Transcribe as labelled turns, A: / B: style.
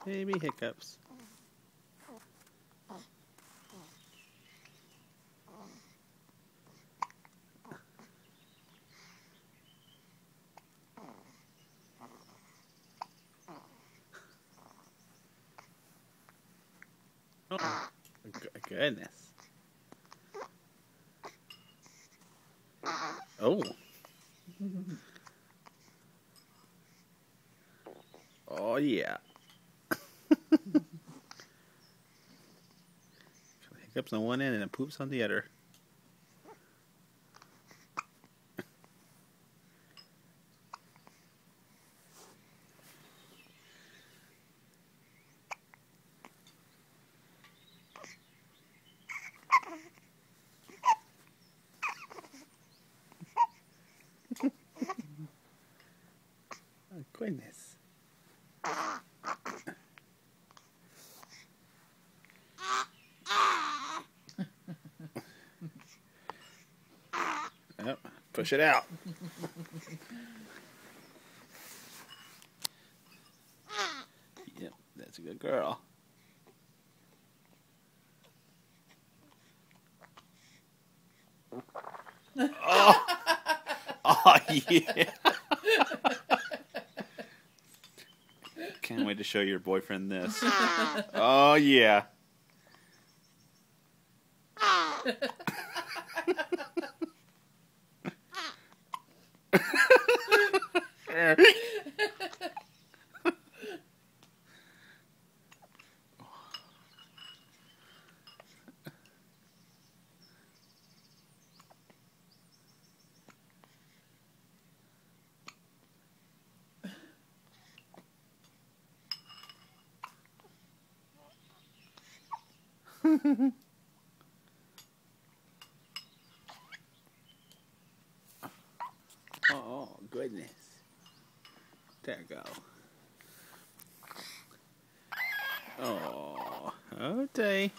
A: Baby hiccups. Oh, goodness. Oh. Oh, yeah. Hiccups on one end and then poops on the other. Oh, goodness. Yep, push it out. Yep, that's a good girl. Oh, oh yeah. Can't wait to show your boyfriend this. Oh yeah. Oh, goodness. There you go. Oh, okay.